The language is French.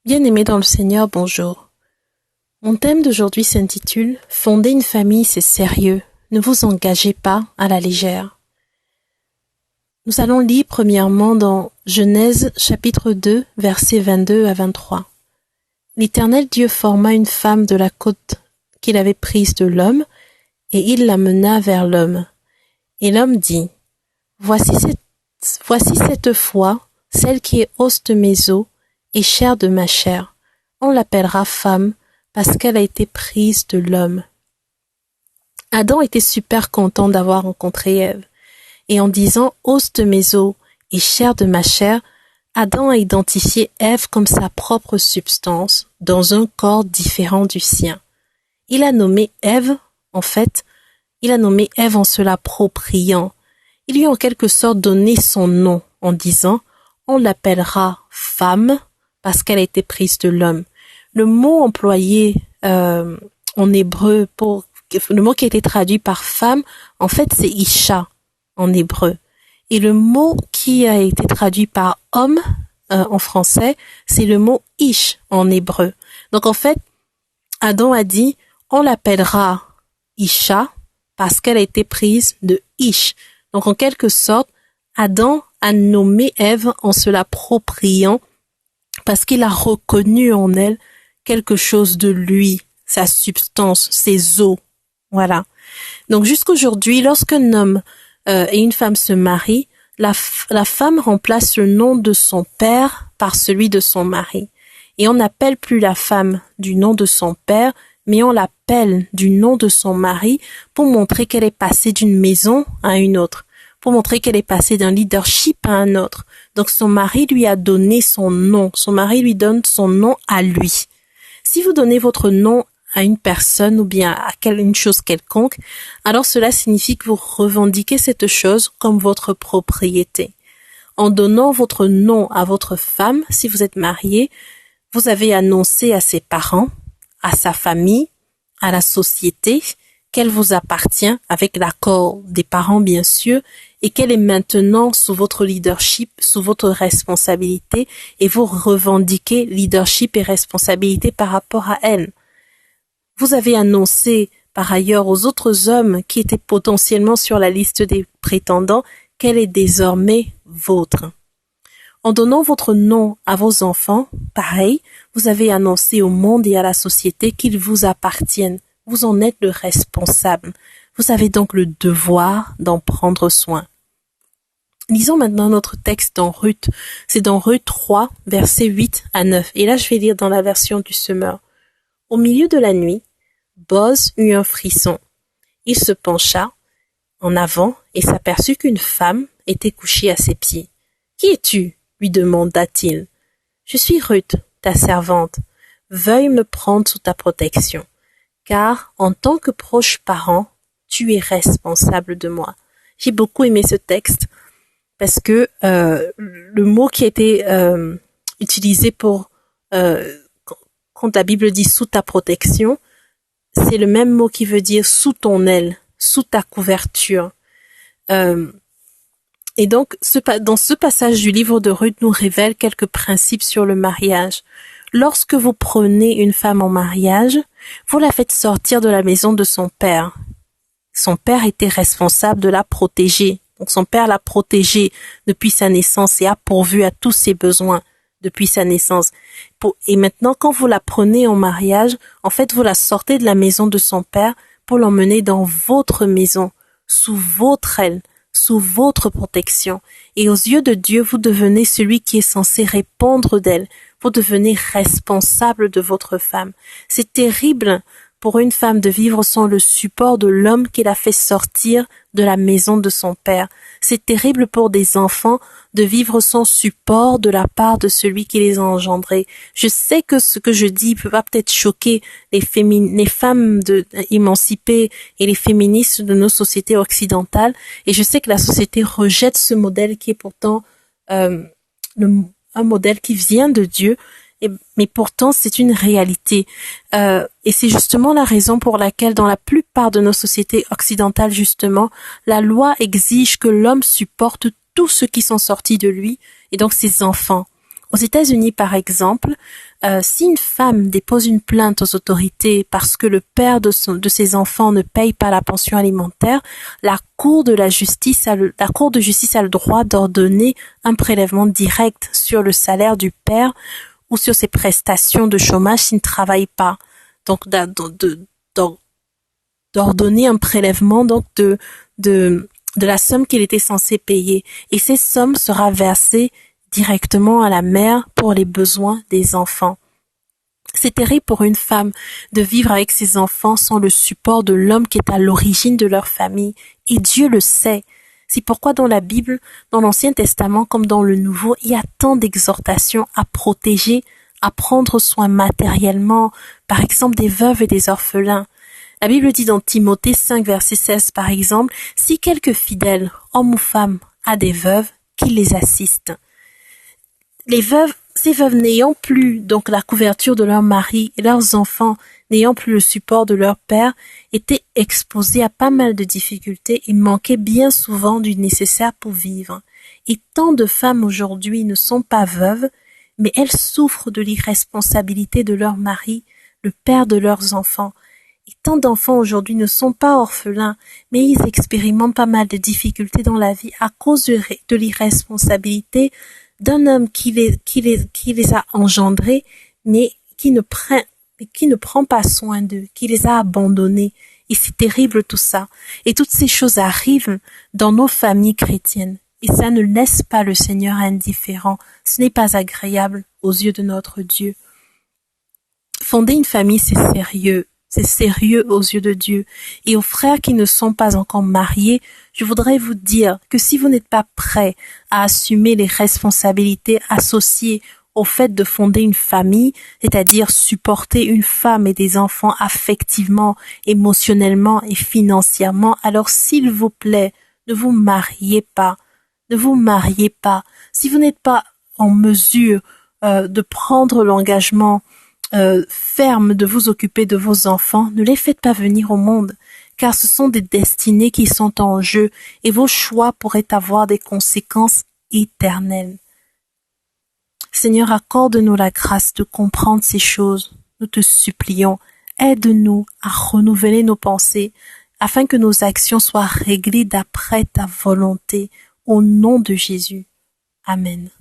Bien-aimés dans le Seigneur, bonjour. Mon thème d'aujourd'hui s'intitule « Fonder une famille, c'est sérieux. Ne vous engagez pas à la légère ». Nous allons lire premièrement dans Genèse chapitre 2, versets 22 à 23. L'Éternel Dieu forma une femme de la côte qu'il avait prise de l'homme, et il l'amena vers l'homme. Et l'homme dit, voici cette fois, celle qui est os de mes os et chair de ma chair. On l'appellera femme parce qu'elle a été prise de l'homme. Adam était super content d'avoir rencontré Ève. Et en disant os de mes os et chair de ma chair, Adam a identifié Ève comme sa propre substance dans un corps différent du sien. Il a nommé Ève en se l'appropriant. Il lui a en quelque sorte donné son nom en disant « On l'appellera femme parce qu'elle a été prise de l'homme ». Le mot employé en hébreu le mot qui a été traduit par femme, en fait c'est isha en hébreu. Et le mot qui a été traduit par homme en français, c'est le mot ish en hébreu. Donc en fait, Adam a dit on l'appellera isha parce qu'elle a été prise de ish. Donc en quelque sorte, Adam a nommé Ève en se l'appropriant parce qu'il a reconnu en elle quelque chose de lui, sa substance, ses os. Voilà. Donc jusqu'aujourd'hui, lorsqu'un homme et une femme se marient, la femme remplace le nom de son père par celui de son mari. Et on n'appelle plus la femme du nom de son père, mais on l'appelle du nom de son mari pour montrer qu'elle est passée d'une maison à une autre, pour montrer qu'elle est passée d'un leadership à un autre. Donc son mari lui a donné son nom, son mari lui donne son nom à lui. Si vous donnez votre nom à une personne ou bien à une chose quelconque, alors cela signifie que vous revendiquez cette chose comme votre propriété. En donnant votre nom à votre femme, si vous êtes marié, vous avez annoncé à ses parents, à sa famille, à la société, qu'elle vous appartient avec l'accord des parents bien sûr, et qu'elle est maintenant sous votre leadership, sous votre responsabilité, et vous revendiquez leadership et responsabilité par rapport à elle. Vous avez annoncé par ailleurs aux autres hommes qui étaient potentiellement sur la liste des prétendants qu'elle est désormais vôtre. En donnant votre nom à vos enfants, pareil, vous avez annoncé au monde et à la société qu'ils vous appartiennent. Vous en êtes le responsable. Vous avez donc le devoir d'en prendre soin. Lisons maintenant notre texte dans Ruth. C'est dans Ruth 3, versets 8 à 9. Et là, je vais lire dans la version du Semeur. Au milieu de la nuit, Boz eut un frisson. Il se pencha en avant et s'aperçut qu'une femme était couchée à ses pieds. « Qui es-tu » lui demanda-t-il. « Je suis Ruth, ta servante. Veuille me prendre sous ta protection, car en tant que proche parent, tu es responsable de moi. » J'ai beaucoup aimé ce texte parce que le mot qui a été utilisé pour quand la Bible dit « sous ta protection », c'est le même mot qui veut dire « sous ton aile », « sous ta couverture ». Et donc, dans ce passage du livre de Ruth nous révèle quelques principes sur le mariage. Lorsque vous prenez une femme en mariage, vous la faites sortir de la maison de son père. Son père était responsable de la protéger. Donc son père l'a protégée depuis sa naissance et a pourvu à tous ses besoins depuis sa naissance. Et maintenant, quand vous la prenez en mariage, en fait, vous la sortez de la maison de son père pour l'emmener dans votre maison, sous votre aile, sous votre protection. Et aux yeux de Dieu, vous devenez celui qui est censé répondre d'elle. Vous devenez responsable de votre femme. C'est terrible pour une femme de vivre sans le support de l'homme qui l'a fait sortir de la maison de son père. C'est terrible pour des enfants de vivre sans support de la part de celui qui les a engendrés. Je sais que ce que je dis va peut-être choquer les femmes émancipées et les féministes de nos sociétés occidentales, et je sais que la société rejette ce modèle qui est pourtant un modèle qui vient de Dieu, mais pourtant c'est une réalité. Et c'est justement la raison pour laquelle dans la plupart de nos sociétés occidentales, justement, la loi exige que l'homme supporte tous ceux qui sont sortis de lui, et donc ses enfants. Aux États-Unis, par exemple, si une femme dépose une plainte aux autorités parce que le père de ses enfants ne paye pas la pension alimentaire, la Cour de justice a le droit d'ordonner un prélèvement direct sur le salaire du père ou sur ses prestations de chômage s'il ne travaille pas. Donc, d'ordonner un prélèvement donc de la somme qu'il était censé payer. Et ces sommes sera versées directement à la mère pour les besoins des enfants. C'est terrible pour une femme de vivre avec ses enfants sans le support de l'homme qui est à l'origine de leur famille. Et Dieu le sait. C'est pourquoi dans la Bible, dans l'Ancien Testament comme dans le Nouveau, il y a tant d'exhortations à protéger, à prendre soin matériellement, par exemple des veuves et des orphelins. La Bible dit dans Timothée 5, verset 16, par exemple, « Si quelque fidèle, homme ou femme, a des veuves, qu'il les assiste. » Ces veuves n'ayant plus donc la couverture de leur mari et leurs enfants n'ayant plus le support de leur père étaient exposées à pas mal de difficultés et manquaient bien souvent du nécessaire pour vivre. Et tant de femmes aujourd'hui ne sont pas veuves, mais elles souffrent de l'irresponsabilité de leur mari, le père de leurs enfants. Et tant d'enfants aujourd'hui ne sont pas orphelins, mais ils expérimentent pas mal de difficultés dans la vie à cause de l'irresponsabilité d'un homme qui les a engendrés, mais qui ne prend pas soin d'eux, qui les a abandonnés. Et c'est terrible tout ça. Et toutes ces choses arrivent dans nos familles chrétiennes. Et ça ne laisse pas le Seigneur indifférent. Ce n'est pas agréable aux yeux de notre Dieu. Fonder une famille, c'est sérieux. C'est sérieux aux yeux de Dieu. Et aux frères qui ne sont pas encore mariés, je voudrais vous dire que si vous n'êtes pas prêts à assumer les responsabilités associées au fait de fonder une famille, c'est-à-dire supporter une femme et des enfants affectivement, émotionnellement et financièrement, alors s'il vous plaît, ne vous mariez pas. Ne vous mariez pas. Si vous n'êtes pas en mesure de prendre l'engagement ferme de vous occuper de vos enfants, ne les faites pas venir au monde, car ce sont des destinées qui sont en jeu et vos choix pourraient avoir des conséquences éternelles. Seigneur, accorde-nous la grâce de comprendre ces choses. Nous te supplions, aide-nous à renouveler nos pensées afin que nos actions soient réglées d'après ta volonté. Au nom de Jésus. Amen.